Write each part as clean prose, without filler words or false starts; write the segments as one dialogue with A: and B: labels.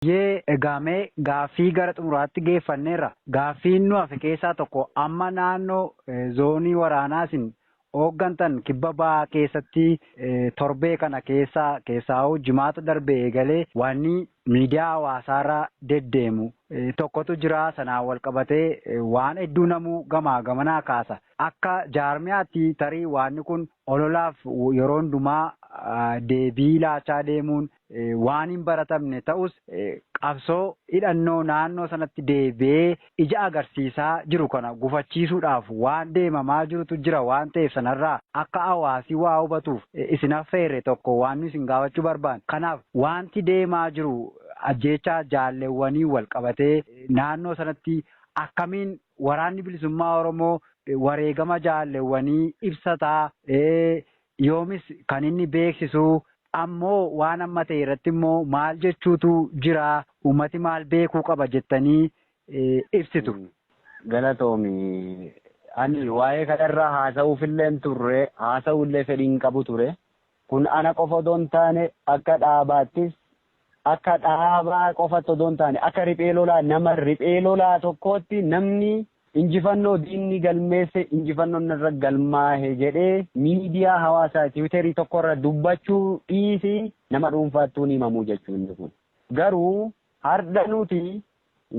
A: Egamee gaaffii gara xumuraatti geeffanneerra. Gaaffiin nu hafe keessaa tokko amma naannoo zoonii waraanaatiin hooggantan kibba ba'aa keessatti torbee kana keessaa jimaata darbee eegalee wanni miidiyaa hawaasaarra deddeemu tokkotu jira. Sanaan wal qabatee waan hedduu namuu gamaa gamanaa kaasa. Akka jaarmiyaatti tarii waanni kun ololaaf yeroo hundumaa deebii laachaa deemuun waan hin baratamne ta'us qabsoo hidhannoo naannoo sanatti deebi'ee ija agarsiisaa jiru kana gufachiisuudhaaf waan deemamaa jirutu jira waan ta'eef sanarraa akka hawaasii waa hubatuuf isin affeerre tokko waan isin gaafachuu barbaanne. Kanaaf wanti deemaa jiru ajjeechaa jaalleewwanii wal qabatee naannoo sanatti akkamiin waraanni bilisummaa Oromoo wareegama jaalleewwanii ibsataa yoomis kan inni beeksisu ammoo waan amma ta'e irratti immoo maal jechuutu jira uummati maal beekuu qaba jettanii ibsitu.
B: Galatoomi ani waa'ee kanarraa haasa'uufillee turre haasa'uullee fedhiin qabu ture. Kun ana qofa odoo hin taane akka dhaabaattis akka dhaabaa qofa odoo hin taane akka riphee lolaa nama riphee lolaa tokkootti namni injifannoo diinni galmeesse injifannoon irra galmaahe jedhee miidiyaa hawaasaa tiwiiterii tokkorra dubbachuu dhiisi nama dhuunfaattuu ni himamuu jechuun kun. Garuu har'a nuti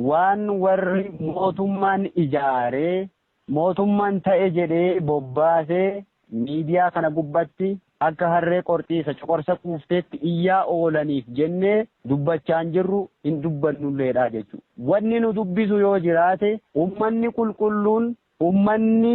B: waan warri mootummaan ijaaree mootummaan ta'e jedhee bobbaasee miidiyaa kana gubbatti akka harree qorxiisa coqorsa kuufteetti iyyaa oolaniif jennee dubbachaan jirru hin dubbannulleedha jechuudha. Wanni nu dubbisu yoo jiraate ummanni qulqulluun ummanni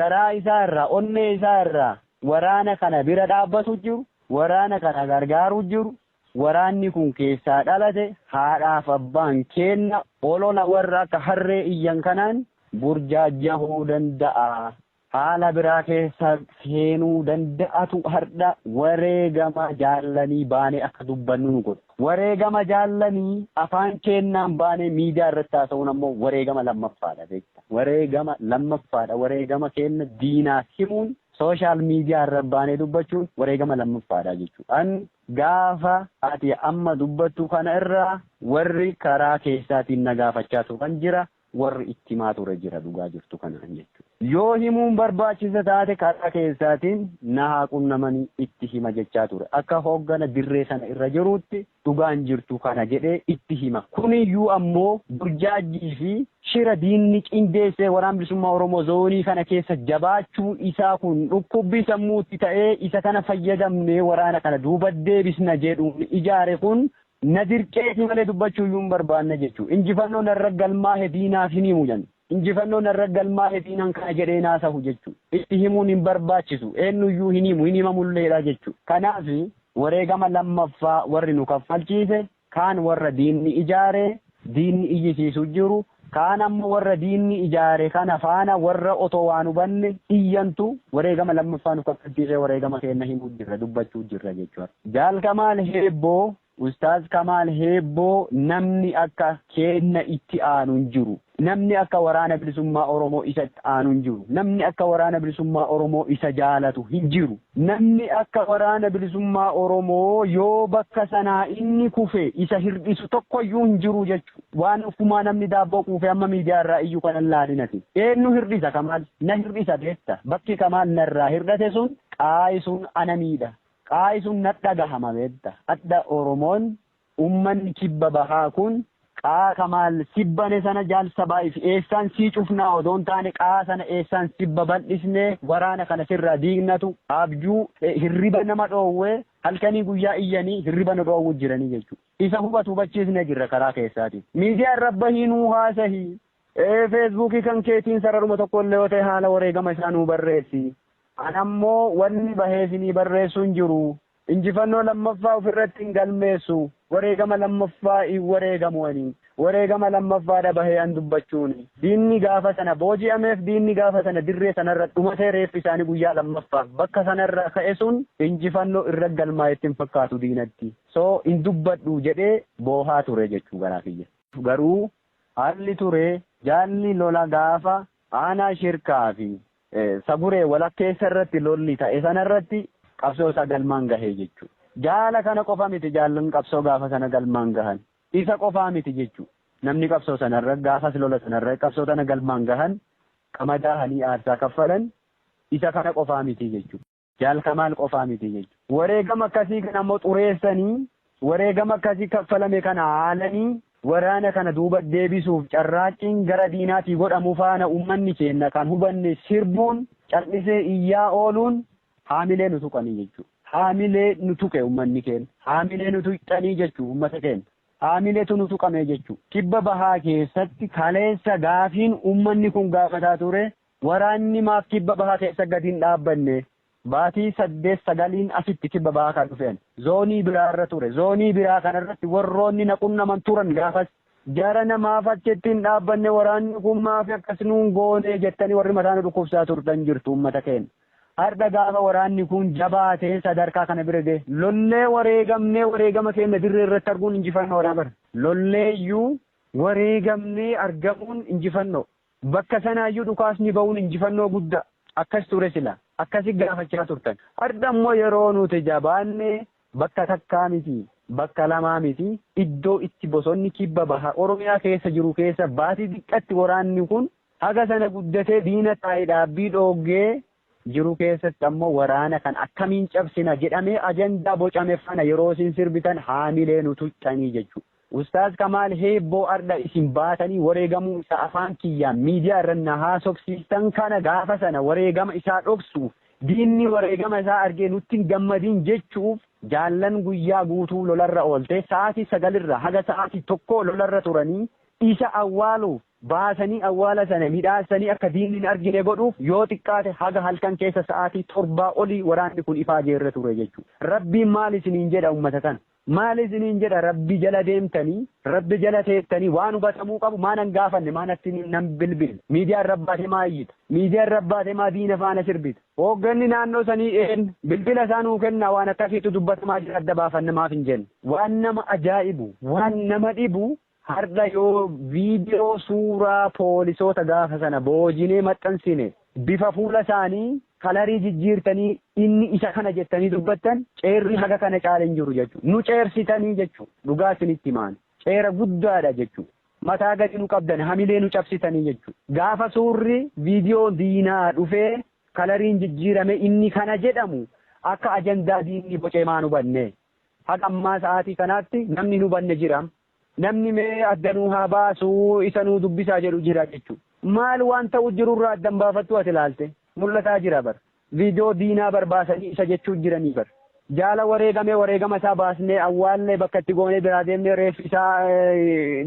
B: garaa isaa irraa onnee isaa irraa waraana kana bira dhaabbatu jiru waraana kana gargaaru jiru waraanni kun keessaa dhalate haadhaaf abbaan kenna olola warra akka harree iyyan kanaan burjaajahuu danda'a. Haala biraa keessa seenuu danda'atu har'a wareegama jaallanii baanee akka dubbannu nu godha. Wareegama jaallanii afaan kennaan baanee miidiyaa irratti haasa'uun ammoo wareegama lammaffaadha beekta. Wareegama lammaffaadha. Wareegama kenna diinaa himuun sooshaal miidiyaa irra baanee dubbachuun wareegama lammaffaadha jechuudha. An gaafa ati amma dubbattu kana irraa warri karaa keessaatiin na gaafachaa turan jira. Warri itti himaa ture jira dhugaa jirtu kanaan jechuudha. Yoo himuun barbaachisa taate karaa keessaatiin na haa qunnamanii itti hima jechaa ture. Akka hooggana dirree sana irra jiruutti dhugaan jirtu kana jedhee itti hima. Kuniyyuu ammoo burjaajii fi shira diinni qindeessee waraana bilisummaa Oromoo zoonii kana keessa jabaachuu isaa kun dhukkubbii sammuutti ta'ee isa kana fayyadamnee waraana kana duuba deebisna jedhuun ijaare kun na dirqeeti malee dubbachuu iyyuu hin barbaanne jechuudha. Injifannoon irra galmaa'e diinaaf hin himu jenna. Injifannoon irra galmaa'e diinaan kana jedhee naasahu jechuudha. Itti himuun hin barbaachisu. Eenyuyyuu hin himu hin himamulleedha jechuudha. Kanaaf wareegama lammaffaa warri nu kaffalchiise kaan warra diinni ijaare diinni iyyisiisu jiru kaan ammoo warra diinni ijaare kana faana warra otoo waan hubanne iyyantu wareegama lammaffaa nu kaffalchiise wareegama kenna himuu jirra dubbachuu jirra jechuudha. Jaal Kamaal Heebboo Ustaaz Kamaal Heebboo namni akka kenna itti aanu hin jiru. Namni akka waraana bilisummaa Oromoo isa itti aanu hin jiru. Namni akka waraana bilisummaa Oromoo isa jaalatu hin jiru. Namni akka waraana bilisummaa Oromoo yoo bakka sanaa inni kufe isa hir'isu tokkoyyuu hin jiru jechuudha. Waan ufumaa namni daabboo kuufee amma miidiyaa irraa iyyuu kanan laalinati. Eenyu hir'isa Kamaal? Na hir'isa beekta. Bakki Kamaal narraa hir'ate sun qaayi sun ana miidha. Qaayi sun na dhagahama beekta. Adda Oromoon ummanni kibba bahaa kun qaa Kamaal sibbane sana jaalsa baay'if eessaan sii cufnaa odoon taane qaa sana eessaan sibba bal'isnee waraana kana sirraa diignatu abjuu hirriba nama dhoowwee halkanii guyyaa iyyanii hirriba na dhoowwu jiranii jechuudha. Isa hubachiisnee jirra karaa keessaatiin. Miidiyaa irra bahiinuu haasahii. Feesbuukii kan keetiin sararuma tokkollee yoo ta'e haala wareegama isaa nuu barreessi. Anammoo wanni baheesinii barreessuun jiru. Injifannoo lammaffaa ofirratti hin galmeessu. Wareegama lammaffaa hin wareegamuwanii. Wareegama lammaffaadha bahee an dubbachuuni. Diinni gaafa sana booji'ameef diinni gaafa sana dirree sanarra dhumatee reeffi isaanii guyyaa lammaffaaf bakka sanarra ka'e sun injifannoo irra galmaa'etti hin fakkaatu diinatti. So hin dubbadhu jedhee boohaa ture jechuu garaa kiyya. Garuu haalli ture jaalli lola gaafa aanaa shirkaa fi saguree walakkeessa irratti lolli ta'e sanarratti qabsoo isaa galmaan gahee jechuudha. Jaala kana qofa miti jaallan qabsoo gaafa sana galmaan gahan. isa qofaa miti jechuudha. Namni qabsoo sanarra gaafas lola sanarra qabsoo tana galmaan gahan qamadahanii aarsaa kaffalan isa kana qofaa miti jechuudha. Jaalkamaal qofaa miti jechuudha. Wareegama akkasii kana ammoo xureessanii wareegama akkasii kaffalame kana haalanii waraana kana duuba deebisuuf carraaqqiin gara diinaatii godhamu faana uummanni keenya kan hubanne sirbuun cal'isee iyyaa ooluun haamilee nu tuqanii jechuudha. Haamilee nu tuqe uummanni keenya. Haamilee nu tuqanii jechuudha uummata keenya. Haamileetu nu tuqame jechuudha. Kibba bahaa keessatti kaleessa gaafiin uummanni kun gaafataa ture waraanni maaf kibba bahaa keessa gadi hin dhaabbanne baatii 8-9 asitti kibba bahaa kan dhufeen zoonii biraarra ture. Zoonii biraa kanarratti warroonni naqunnaman turan gaafas jara namaaf achitti hin dhaabbanne waraanni kun maaf akkas nuun goone jettanii warri mataan dhukkubsaa turtan jirtu uummata keenya. Har'a gaafa waraanni kun jabaatee sadarkaa kana bira ga'e lollee wareegama keenya dirree irratti arguun injifannoo bara. Lolleeyyuu wareegamnee argamuun injifannoo. Bakka sanaayyuu dhukaasni ba'uun injifannoo guddaa. Akkas ture sila. Akkasi gaafachaa turtan. Har'a immoo yeroo nuti jabaannee bakka takkaa miti. Bakka lamaa miti. Iddoo itti bosonni kibba baha Oromiyaa keessa jiru keessa baatii xiqqatti waraanni kun haga sana guddatee diina taa'ee dhaabbii dhoogee jiru keessatti ammoo waraana kan akkamiin cabsina jedhamee ajandaa bocame fana yeroo isin sirbitan haamilee nu tuqxanii jechuudha. Ustaaz Kamaal heebboo arda isin baatanii wareegamuu isa afaan kiyyaan miidiyaa irra na haasofsiistan kana gaafa sana wareegama isaa dhoksuuf diinni wareegama isaa argee nutti hin gammadiin jechuuf jaallan guyyaa guutuu lolarra oolte sa'aatii 9 haga sa'aatii 1 lolarra turanii isa awwaaluuf baasanii awwaala sana midhaasanii akka diinni hin argine godhuuf yoo xiqqaate haga halkan keessa sa'aatii 7 olii waraanni kun ifaa jeerre ture jechuudha. Rabbiin maal isiniin jedha uummata kana? Maal isiniin jedha rabbi jala deemtanii rabbi jala teettanii waan hubatamuu qabu maanan gaafanne maanatti nan bilbil miidiyaan rabbaate maa iyyita miidiyaan rabbaate maa diina faana sirbita hoogganni naannoo sanii bilbila isaa nuu kenna waan akkasiitu dubbatamaa jira adda baafanne maaf hin jenne waan nama ajaa'ibu waan nama dhibu har'a yoo viidiyoo suuraa poolisoota gaafa sana boojinee maxxansine bifa fuula isaanii kalarii jijjiirtanii inni isa kana jettanii dubbattan ceerri haga kana caaleen jiru jechuudha. Nu ceersitanii jechuudha. Dhugaa isinitti himaan. Ceera guddaadha jechuudha. Mataa gadi nu qabdan hamilee nu cabsitanii jechuudha. Gaafa suurri viidiyoo diinaa dhufee kalariin jijjiirame inni kana jedhamu akka ajandaa diinni bocee maa nu banne. Haga ammaa sa'aatii kanaatti namni nu banne jira. Namni mee addanuu haa baasuu isa nuu dubbisaa jedhu jira jechuudha. Maal waan ta'u jirurraa addan baafattu ati ilaalte? Mul'ataa jira bar viidiyoo diinaa barbaasanii isa jechuun jiranii bar jaala wareegama isaa baasnee awwaallee bakka itti goonee biraa deemnee reeffi isaa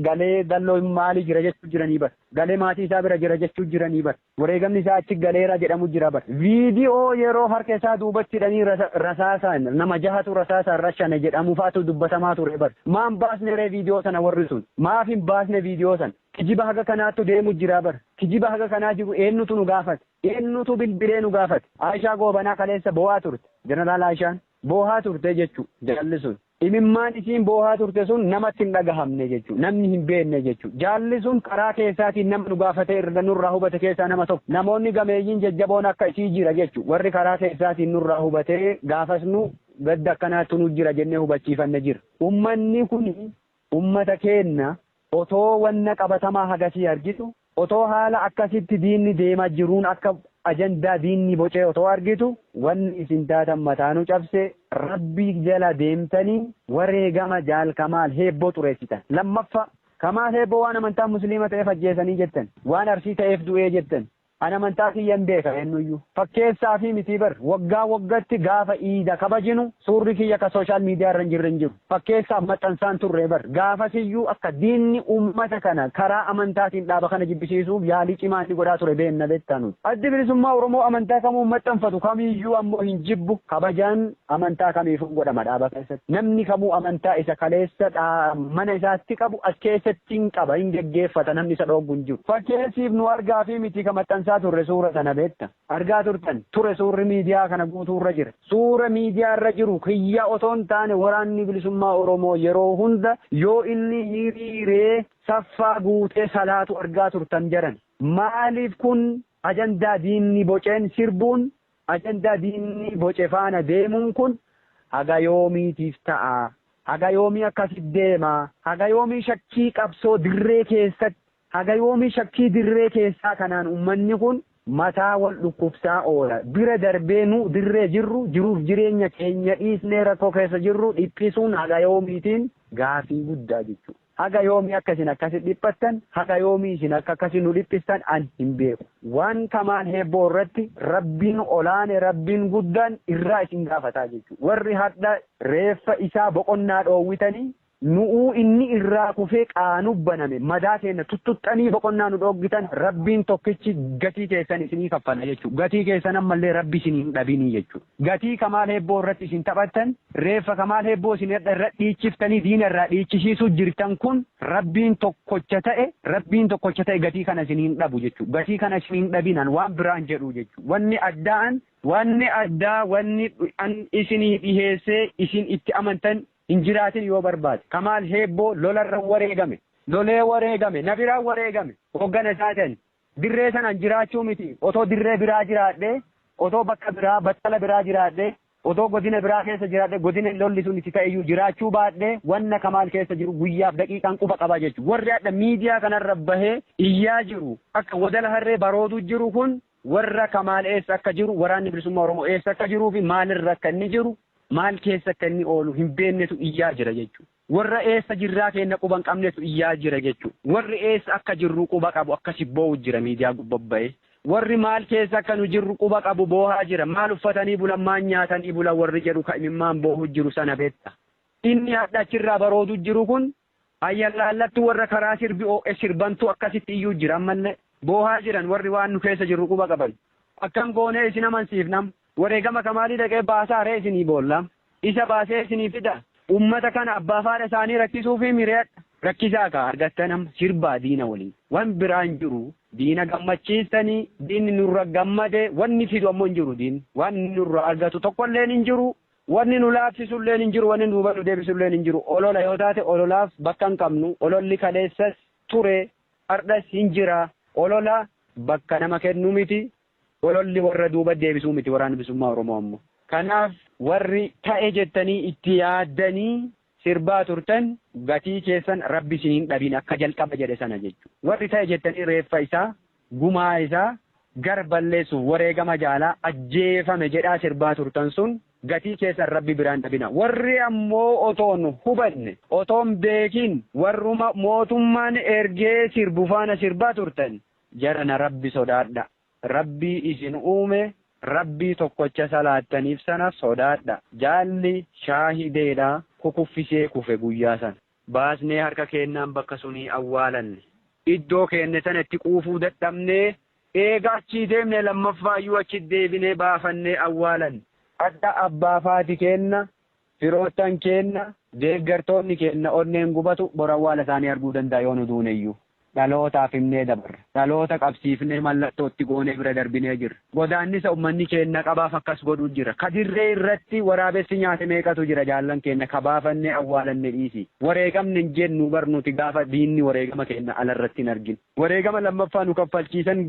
B: galee dalloo maalii jira jechuu jiranii bar galee maatii isaa bira jira jechuu jiranii bar wareegamni isaa achi galeera jedhamu jira bar viidiyoo yeroo harka isaa duubatti hidhanii rasaasaan nama jahatu rasaasaan rashane jedhamu faatu dubbatamaa ture bar maan baasne ree viidiyoo sana warri sun maaf hin baasne viidiyoo sana kijiba haga kanaattu deemu jira bar kijiba haga kanaa jiru eenyutu nu gaafate eenyutu bilbilee nu gaafate Aishaa Goobanaa kaleessa boo'aa turte jeneraal Aishaan boo'aa turte jechuudha jaalli sun imimmaan isiin boo'aa turte sun namatti hin dhagahamne jechuudha namni hin beekne jechuudha jaalli sun karaa keessaatiin nama nu gaafate irra nurraa hubate keessaa nama tokko namoonni gameeyyiin jajjaboon akka isii jira jechuudha warri karaa keessaatiin nurraa hubatee gaafas nu gadda akkanaattu nu jira jennee hubachiifanne jira ummanni kun ummata keenya otoo wanna qabatamaa hagasii argitu otoo haala akkasitti diinni deemaa jiruun akka ajandaa diinni bocee otoo argitu wanni isin taatan mataanuu cabse rabbii jala deemtanii wareegama jaal Kamaal heebboo xureessitan lammaffaa Kamaal heebboo waan amantaa musliima ta'eef ajjeesanii jettan waan arsii ta'eef du'ee jettan ana amantaa kiyyan beeka eenyuyyuu fakkeessaa fi miti bar waggaa waggatti gaafa iida kabajinu suurri kiyya ka sooshaal miidiyaa irra hin jirre hin jiru fakkeessaaf maxxansaan turre bar gaafasiyyuu akka diinni ummata kana karaa amantaatiin dhaaba kana jibbisiisuuf yaalii cimaa inni godhaa ture beenna beektanu addi bilisummaa Oromoo amantaa kamuu maxxanfatu kamiyyuu ammoo hin jibbu kabajaan amantaa kamiifuu godhama dhaaba keessatti namni kamuu amantaa isa kaleessa mana isaatti qabu as keessatti hin qaba hin geggeeffata namni isa dhooggu hin jiru fakkeessiif nu argaa fi miti ka maxxansaa turre suura sana beekta argaa turtan ture suurri miidiyaa kana guutuurra jira suura miidiyaa irra jiru kiyya otoo hin taane waraanni bilisummaa Oromoo yeroo hunda yoo inni hiriiree saffaa guutee salaatu argaa turtan jedhan maaliif kun ajandaa diinni boceen sirbuun ajandaa diinni boce faana deemuun kun haga yoomiitiif ta'a haga yoomii akkasi deema haga yoomii shakkii qabsoo dirree keessatti haga yoomii shakkii dirree keessaa kanaan ummanni kun mataa wal dhukkubsaa oola bira darbee nu dirree jirru jiruuf jireenya keenya dhiisnee rakkoo keessa jirru dhiphisuun haga yoomiitiin gaafii guddaa jechuudha. Haga yoomii akkasin akkasi dhiphattan haga yoomii isin akkasi nu dhiphistan an hin beeku. Waan Kamaal Heebboo irratti rabbiin olaane rabbiin guddaan irraa isin gaafataa jechuudha. Warri hadda reeffa isaa boqonnaa dhoowwitanii nu'uu inni irraa kufee qaanu baname madaa keenya tuttuxxanii boqonnaa nu dhooggitan rabbiin tokkichi gatii keessan isinii kaffala jechuudha. Gatii keessan ammallee rabbi isin hin dhabinii jechuudha. Gatii Kamaal Heebboo irratti isin taphattan reeffa Kamaal Heebboo isin irra dhiichiftanii diina irraa dhiichisiisuu jirtan kun rabbiin tokkocha ta'e gatii kana isin hin dhabu jechuudha. Gatii kana isin hin dhabinan waan biraan jedhu jechuudha. Wanni an isinii dhiheessee isin itti amantan hin jiraatin yoo barbaade Kamaal Heebboo lolarra wareegame na biraa wareegame hoggana isaatan dirree sanaan jiraachuu miti otoo dirree biraa jiraadhe otoo bakka biraa battala biraa jiraadhe otoo godina biraa keessa jiraadhe godina lolli sun itti ta'eyyuu jiraachuu baadhe wanna Kamaal keessa jiru guyyaaf daqiiqaan quba qaba jechuudha. Warri adda miidiyaa kanarra bahee iyyaa jiru akka wadala harree baroodu jiru kun warra Kamaal eessa akka jiru waraanni bilisummaa Oromoo eessa akka jiruu fi maalirra akka inni jiru maal keessa akka inni oolu hin beeknetu iyyaa jira jechuudha. Warra eessa jirraa keenya quba hin qabnetu iyyaa jira jechuudha. Warri eessa akka jirru quba qabu akkasi boo'u jira miidiyaa gubbabba'ee. Warri maal keessa akka nu jirru quba qabu boohaa jira. Maal uffatanii bulan maal nyaatanii bulan warri jedhu imimmaan boohu jiru sana beekta. Inni hadda achirraa baroodu jiru kun ayyaallaallattu warra karaa sirbantu akkasitti iyyuu jira ammallee. Boohaa jiran warri waan nu keessa jirru quba qaban. Akkam goonee isin amansiifnam. Wareegama Kamaalii dhaqee baasaa ree isinii boolla. Isa baasee isinii fida. Ummata kana abbaa faadha isaanii rakkisuu fi mireedha. Rakkisaa ka argattan sirbaa diina waliin. Wan biraan jiru diina gammachiistanii diinni nurra gammade wanni fidu ammoo hin jiru diin. Waan nurra argatu tokkollee hin jiru. Wanni nu laafsisullee hin jiru. Wanni nu badu deebisullee hin jiru. Olola yoo taate ololaaf bakka hin qabnu. Ololli kaleessas ture hardhas hin jira. Olola bakka nama kennu miti. Ololli warra duuba deebisuu miti waraana bilisummaa Oromoo ammoo. Kanaaf warri ta'e jettanii itti yaaddanii sirbaa turtan gatii keessan rabbi isin hin dhabin akka jalqaba jedhe sana jechuudha. Warri ta'e jettanii reeffa isaa gumaa isaa gar balleessuuf wareegama jaalaa ajjeefame jedhaa sirbaa turtan sun gatii keessan rabbi biraan dhabina. Warri ammoo otoon hubanne otoon beekin warruma mootummaan ergee sirbu faana sirbaa turtan jarana rabbi sodaadha. Rabbii isin uume rabbii tokkocha salaattaniif sana sodaadha. Jaalli shaahideedha kukuffisee kufe guyyaa sana. Baasnee harka kennaan bakka sunii awwaalanne. Iddoo keenne sanatti quufuu dadhabnee eega achii deemne lammaffaayyuu achi deebinee baafannee awwaalanne. Adda abbaa faati kenna firoottan kenna deeggartoonni kenna onneen gubatu bor awwaala isaanii arguu danda'a yoo nu duuneyyuu. Dhalootaaf himnee dabarra. Dhaloota qabsiifnee mallattootti goonee bira darbinee jirra. Godaannisa uummanni keenya qabaaf akkas godhuu jira. Kadirree irratti waraabessi nyaate meeqatu jira jaallan keenya kabaafannee awwaalanne dhiisi. Wareegamne hin jennu barnuti gaafa diinni wareegama keenya alarratti hin argin. Wareegama lammaffaa nu kaffalchiisan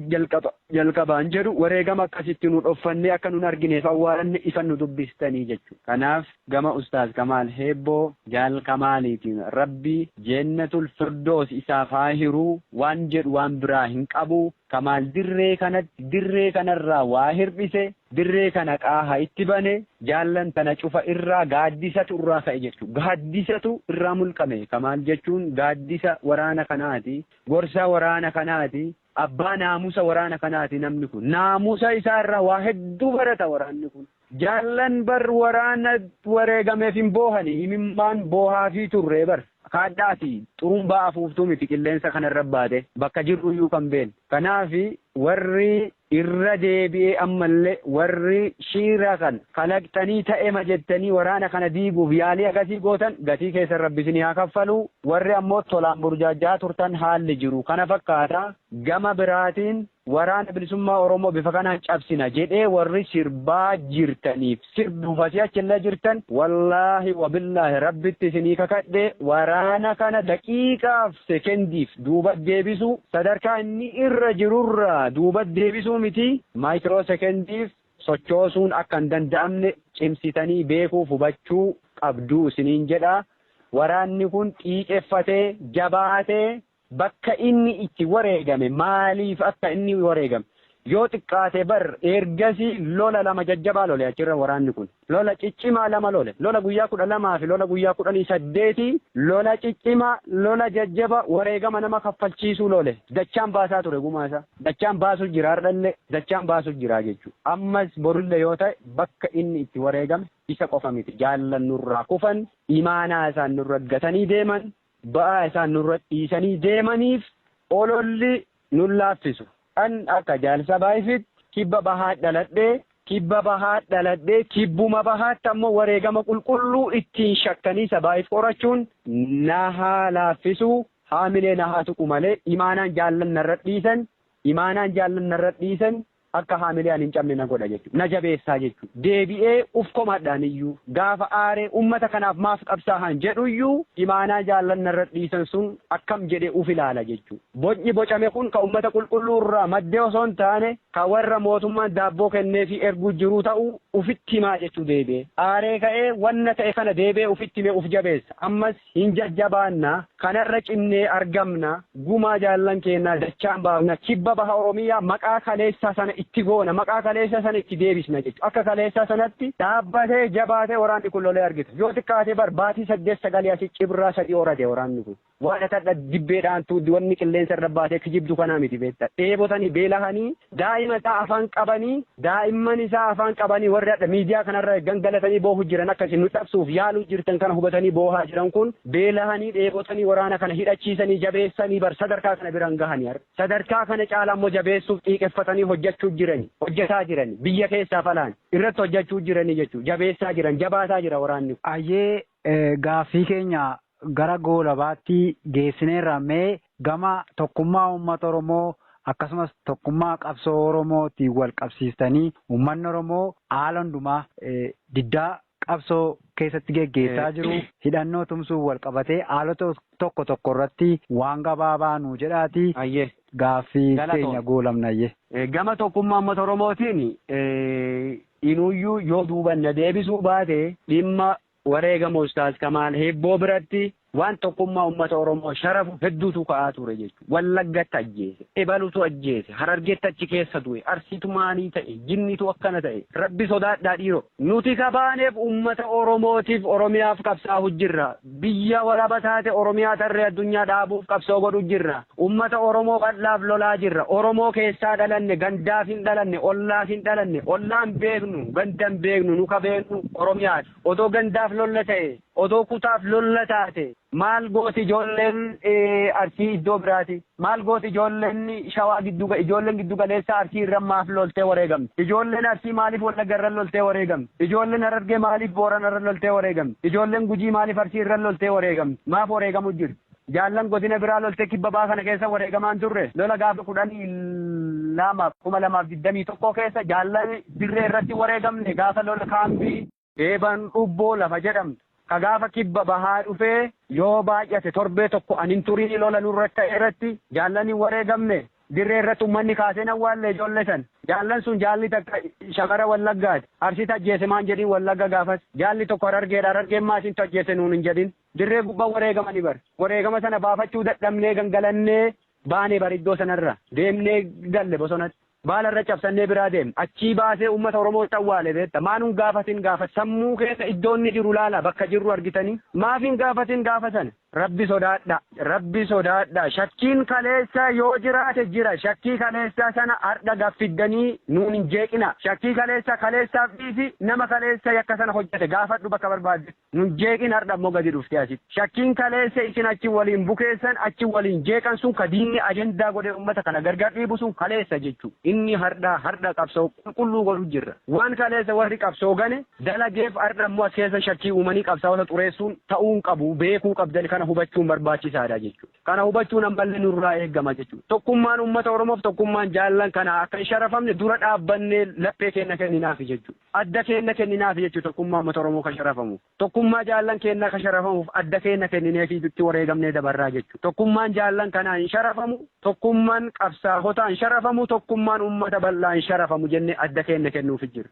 B: jalqabaan jedhu wareegama akkasitti nu dhoffannee akka nun argineef awwaalanne ifan nu dubbistanii jechuudha. Kanaaf gama Ustaaz Kamaal Heebboo jaal Kamaaliitiin rabbi jennatul firdoos isaaf haa hiruu. Waan jedhu waan biraa hin qabu. Kamaal dirree kanarraa waa hirbise dirree kana qaaha itti bane jaallan tana cufa irraa gaaddisatu irraa ka'e jechuudha. Gaaddisatu irraa mulqame. Kamaal jechuun gaaddisa waraana kanaati. Gorsa waraana kanaati. Abbaa naamusa waraana kanaati namni kun. Naamusa isaa irraa waa hedduu barata waraanni kun. Jaallan bar waraana wareegameef hin boohani himimmaan boohaa fi turree bar. Kaadhaati xurumbaa afuuftuu miti qilleensa kanarra baate bakka jirru iyyuu kan beenu. Kanaafi warri irra deebi'ee ammallee warri shiira kan kalaqxanii ta'ema jettanii waraana kana diiguuf yaalii agasii gootan gatii keessan rabbi isinii haa kaffalu. Warri ammoo tolaan burjaajaa turtan haalli jiru kana fakkaata. Gama biraatiin waraana bilisummaa Oromoo bifa kanaan cabsina jedhee warri sirbaa jirtaniif sirbuuf asii achillee jirtan wallaahi wabillaahi rabbitti isinii kakadhe waraana kana daqiiqaaf sekendiif duuba deebisuu sadarkaa inni irra jirurraa duuba deebisuu miti maayikiroo sekendiif sochoosuun akka hin danda'amne cimsitanii beekuuf hubachuu qabduu isiniin jedha. waraanni kun xiiqeffatee jabaatee bakka inni itti wareegame maaliif akka inni wareegame yoo xiqqaate bar ergasii lola lama jajjabaa lole achirra waraanni kun lola ciccimaa lama lole lola guyyaa 12 fi lola guyyaa 18 lola ciccimaa lola jajjaba wareegama nama kaffalchiisuu lole dachaan baasaa ture gumaasa dachaan baasuu jira hardhalle dachaan baasuu jira jechuudha ammas borulle yoo ta'e bakka inni itti wareegame isa qofa miti jaallan nurraa kufan imaanaa isaan nurra gatanii deeman ba'aa isaan nurra dhiisanii deemaniif ololli nun laaffisu an akka jaalsa baay'ifit kibba bahaa dhaladhee kibbuma bahaatti ammoo wareegama qulqulluu ittiin shakkanii sabaayif qorachuun na haa laaffisuu haamilee na haa tuqu malee imaanaan jaallan narra dhiisan akka haamilee hin cabne na godha jechuudha na jabeessaa jechuudha deebi'ee uf komadhaan iyyuu gaafa aaree ummata kanaaf maaf qabsaahan jedhu iyyuu imaanaa jaallan narra dhiisan sun akkam jedhee uf ilaala jechuudha bocni bocame kun ka ummata qulqulluu irraa maddee osoo hin taane ka warra mootummaan daabboo kennee fi erguu jiruu ta'uu ufitti himaa jechuu deebi'ee aaree ka'ee wanna ta'e kana deebi'ee ufitti himee uf jabeessa ammas hin jajjabaannaa kanarra cimnee argamna gumaa jaallan kennaa dachaan baafna kibba baha oromiyaa maqaa kaleessaa sana itti goona maqaa kaleessa sana itti deebisna jechuudha akka kaleessa sanatti dhaabbatee jabaatee waraanni kun lolee argita yoo xiqqaate bar baatii 8-9 asii cibraa 3 horate waraanni kun waan tadha dibbeedhaan tuuddi wanni qilleensa irra baatee kijibdu kanaa miti beekta dheebotanii beelahanii daa'ima isaa afaan qabanii daa'imman isaa afaan qabanii warri hadha miidiyaa kanarra gangalatanii boohu jiran akkasii nu dhabsuuf yaaluu jirtan kana hubatanii boohaa jiran kun beelahanii dheebotanii waraana kana hidhachiisanii jabeessanii bar sadarkaa kana biraan gahanii sadarkaa kana caala ammoo jabeessuuf xiiqeffatanii hojjetaa jiran biyya keessaa falaan irratti hojjechuu jiranii jechuudha jabeessaa jiran jabaataa jira waraanni.
A: Ayyee gaaffii keenya gara goolabaatti geessineerra mee gama tokkummaa uummata Oromoo akkasumas tokkummaa qabsoo Oromootiin wal qabsiistanii uummanni Oromoo haala hundumaa diddaa qabsoo keessatti geggeessaa jiru hidhannoo tumsuun wal qabatee haalota tokko irratti waan gabaabaa nuu jedhaati. Gaaffii keenya goolamnayye.
B: Gama tokkummaa uummata Oromootiin inuyyuu yoo duubanna deebisuu baate dhimma wareegama Ustaaz Kamaal Hebboo biratti waan tokkummaa uummata Oromoo sharafu hedduutu ka'aa ture jechuudha. Wallaggatti ajjeese, Ebalutu ajjeese, Harargeetti achi keessa du'e, Arsiitu maanii ta'e, Jinnitu akkana ta'e, Rabbi sodaadhaa dhiiroo. Nuti kabaaneef uummata Oromootiif Oromiyaaf qabsaa'u jirra. Biyya walaba taate Oromiyaa tarree addunyaa dhaabuuf qabsoo godhu jirra. Uummata Oromoo bal'aaf lolaa jirra. Oromoo keessaa dhalanne, gandaaf hin dhalanne, ollaaf hin dhalanne, ollaan beeknu, gandan beeknu, nu kabeennu Oromiyaati. Odoo gandaaf lolla ta'e, odoo kutaaf lolla taate. Maal gooti ijoolleen Arsii iddoo biraati? Maal gooti ijoolleen Shawaa ijoolleen giddu galeessaa Arsii irra maaf loltee wareegamti? Ijoolleen Arsii maaliif Wallagga irra loltee wareegamti? Ijoolleen Harargee maaliif Boorana irra loltee wareegamti? Ijoolleen Gujii maaliif Arsii irra loltee wareegamti? Maaf wareegamu jiru? Jaallan godina biraa loltee kibba baa kana keessa wareegamaan turre lola gaafa 2021 keessa jaallan dirree irratti wareegamne gaafa lola kaambii eeban dhubboo lafa jedhamtu. Kagaafa kibba bahaa dhufee yoo baay'ate torbee tokko anin turii lola nurratti irratti jaallanii wareegamne dirree irratti uummanni kaasee awwaalle ijoollee san jaallan sun jaalli takka shamara Wallaggaati Arsiitti ajjeese maan jedhin Wallagga gaafas jaalli tokko Harargeen maasiin ajjeese nuun hin jedhin dirree gubbaa wareegamanii bar wareegama sana baafachuu dadhabnee gangalannee baanee bar iddoo sanarra deemnee galle bosonatti. Baalarra cabsannee biraa deemne achii baasee uummata Oromoo awwaale beekta maanuun gaafatin gaafa sammuu keessa iddoonni jiru laala bakka jirru argitanii maafin gaafatin gaafa sana rabbi sodaadha shakkiin kaleessa yoo jiraate jira shakkii kaleessa sana har'a gaffiddanii nuun hin jeeqina shakkii kaleessaaf dhiisi nama kaleessa yakka sana hojjete gaafadhu bakka barbaadde nuun jeeqin har'a ammoo gadi dhufte asitti shakkiin kaleessa isin achi waliin bukeessan achi waliin jeeqan sun ka diinni ajendaa godhee uummata kana gargar dhiibu sun kaleessa jechuudha. Inni har'a qabsoo qulqulluu godhu jirra. Waan kaleessa warri qabsoo gane dalageef har'a immoo as keessa shakkii uumanii qabsaa'ota xureessuun ta'uu hin qabu beekuu qabdan kana hubachuun barbaachisaadha jechuudha. Kana hubachuun hamballee nurraa eegama jechuudha. Tokkummaan uummata Oromoof tokkummaan jaallan kana akka hin sharafamne dura dhaabbannee laphee keenya kenninaafi jechuudha. Adda keenya kenninaafi jechuudha tokkummaa uummata Oromoo kan sharafamuuf. Tokkummaa jaallan keenya kan sharafamuuf adda keenya kennineefi itti wareegamnee dabarraa jechuudha. Tokkummaan jaallan kanaa hin sharafamu, tokkummaan qabsaa'otaa hin sharafamu, tokkummaan uummata bal'aa hin sharafamu jennee adda keenya kennuufi jira.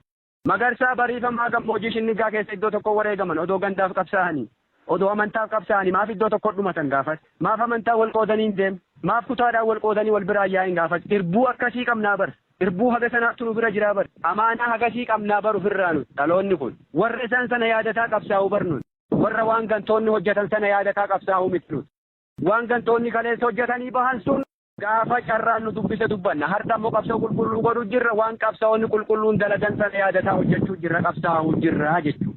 B: Magarsaa bariifamaa gammoojjii Shinnigaa keessa iddoo tokko wareegaman odoo gandaaf qabsaa'anii Odoo amantaaf qabsaa'anii maaf iddoo tokko dhumatan gaafas? Maaf amantaa wal qoodanii hin deemne? Maaf kutaadhaan wal qoodanii wal biraa yaa'in gaafas? Irbuu akkasii qabnaa bar. Irbuu haga sanaatu nu bira jira bar. Amaanaa hagasii qabnaa bar ofirraa nuti dhaloonni kun. Warra isaan sana yaadataa qabsaa'uu bar nuti. Warra waan gantoonni hojjetan sana yaadataa qabsaa'uu miti nuti. Waan gantoonni kaleessa hojjetanii bahan sun gaafa carraan nu dubbise dubbanna. Har'a immoo qabsoo qulqulluu godhuu jirra. Waan qabsaa'onni qulqulluun dalagan sana yaadataa hojjechuu jirra qabsaa'uu jirra jechuudha.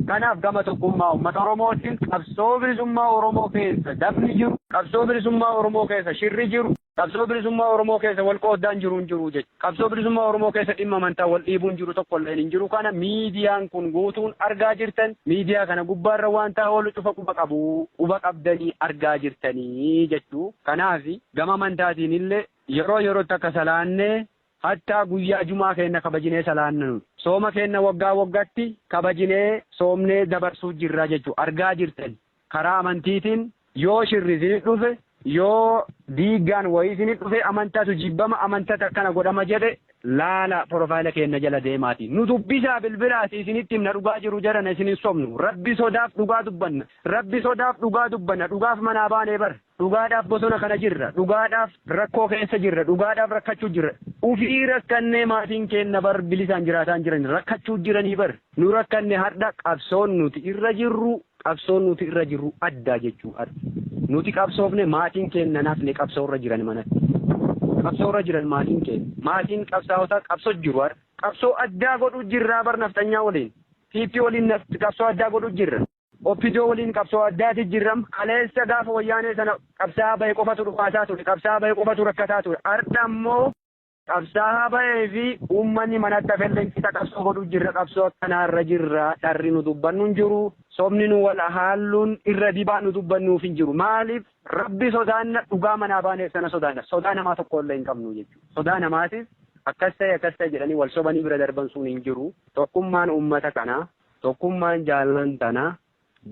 B: Kanaaf gama tokkummaa uummata Oromootiin qabsoo bilisummaa Oromoo keessa dabni jiru, qabsoo bilisummaa Oromoo keessa shirri jiru, qabsoo bilisummaa Oromoo keessa wal qooddaan jiru hin jiru jechuudha. Qabsoo bilisummaa Oromoo keessa dhimma amantaa wal dhiibuun jiru tokko illee hin jiru. Kana miidiyaan kun guutuun argaa jirtan. Miidiyaa kana gubbaarra waan ta'e oolu cufa quba qabdanii argaa jirtanii jechuu. Kanaaf gama amantaatiin illee yerootti akka salaannee hatta guyyaa jumaa keenya kabajinee salaannu. Sooma keenya waggaa waggaatti kabajinee soomnee dabarsuu jirra jechuudha. Argaa jirtan karaa amantiitiin yoo shirri isinii dhufe yoo diigaan wayii isinii dhufe amantaatu jibbama amantata akkana godhama jedhe laala porofaayila keenya jala deemaati. Nu dubbisaa bilbilaati isinitti himna dhugaa jiru jedhana isinin sobnu. Rabbi sodaaf dhugaa dubbanna. Rabbi sodaaf dhugaa dubbanna. Dhugaaf manaa baanee bar. Dhugaadhaaf bosona kana jirra. Dhugaadhaaf rakkoo keessa jirra. Dhugaadhaaf rakkachuu jirra. Ufii rakkannee maatiin keenya bar bilisaan jiraataan jiran rakkachuu jiranii bar. Nu rakkanne har'a qabsoon nuti irra jirru addaa jechuu adda. Nuti qabsoofne maatiin keenya naafne qabsoo irra jiran manatti. Qabsoo irra jiran maatiin keenya. Maatiin qabsaa'otaa qabsoo jiru har'a. Qabsoo addaa godhuu jirraa bar naftanyaa waliin. Fiippii waliin qabsoo addaa godhuu jirra. Oppidoo waliin qabsoo addaati jirram. Kaleessa gaafa wayyaanee sana qabsaa'aa bahe qofatu dhufaasaa ture. Qabsaa'aa bahe qofatu rakkataa ture. Har'a immoo qabsaa'aa bahee fi uummanni manatti hafellee qixa qabsoo godhuu jirra. Qabsoo akkanaarra jirra. Dharri nu dubbannu hin jiru. Sobni nu wal haalluun irra dibaa nu dubbannuuf hin jiru. Maaliif rabbi sodaanna dhugaa manaa baaneef sana sodaanna. Sodaa namaa tokko illee hin qabnu jechuudha. Sodaa namaatiif akkas ta'e jedhanii wal sobanii bira darban sun hin jiru. Tokkummaan uummata kanaa, tokkummaan jaallan tanaa,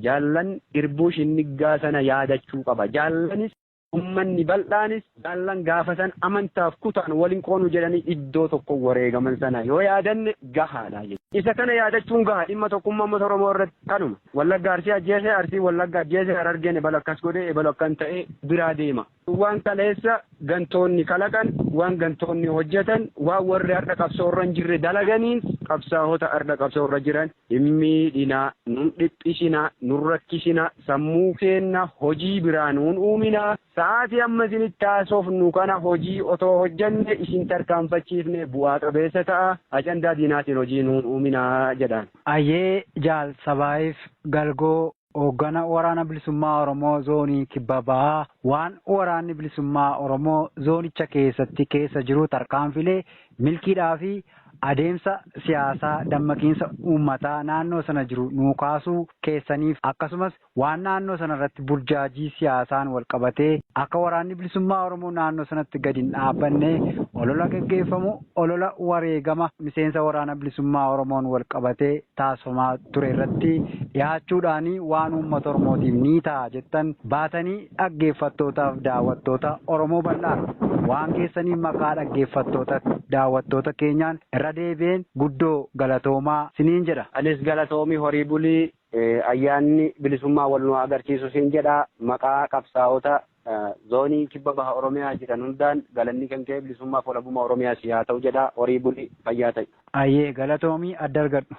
B: jaallan irbuu shinniggaa sana yaadachuu qaba. Jaallanis ummanni bal'aanis jaallan gaafa san amantaaf kutaan waliin qoonu jedhanii iddoo tokko wareegaman sana yoo yaadanne gahaadha jechuudha. Isa kana yaadachuun gahaa dhimma tokkummaa uummata Oromoo irratti kanuma. Wallagga Arsii ajjeese Arsii Wallagga ajjeese Harargeen ebala akkas godhee ebala akkan ta'e biraa deema. Waan kaleessa gantoonni kalaqan, waan gantoonni hojjetan, waan warri har'a qabsoo irra hin jirre dalaganiin qabsaa'ota har'a qabsoo irra jiran himmiidhinaa, nun dhiphisinaa, nun rakkisinaa, sammuu keenna hojii biraa nuun uuminaa. Sa'aatii amma isinitti haasofnu kana hojii otoo hojjenne isin tarkaanfachiifne bu'aa qabeessa ta'a. Ajandaa diinaatiin hojii nuun uuminaa jedhan.
A: Ayyee jaal sabaayif galgoo hooggana waraana bilisummaa Oromoo zoonii kibba bahaa waan waraanni bilisummaa Oromoo zoonicha keessatti keessa jiru tarkaanfilee milkiidhaa fi adeemsa siyaasaa dammaqiinsa uummataa naannoo sana jiru nuu kaasuu keessaniif akkasumas waan naannoo sana irratti burjaajii siyaasaan wal qabatee akka waraanni bilisummaa Oromoo naannoo sanatti gadi hin dhaabbanne olola gaggeeffamu olola wareegama miseensa waraana bilisummaa Oromoon wal qabatee taasifamaa ture irratti dhiyaachuudhaanii waan uummata Oromootiif ni ta'a jettan baatanii dhaggeeffattootaaf daawwattoota Oromoo bal'aa waan keessanii maqaa dhaggeeffattoota daawwattoota keenyaan irra deebi'een guddoo galatoomaa siniin jedha.
B: Anis galatoomii horii bulii ayyaanni bilisummaa wal nu agarsiisu siin jedha maqaa qabsaa'ota zoonii kibba baha Oromiyaa jedhan hundaan galanni kan ka'e bilisummaa walabummaa Oromiyaa si haa ta'u jedha horii bulii fayyaa ta'e.
A: Ayyee galatoomii adda argadhu.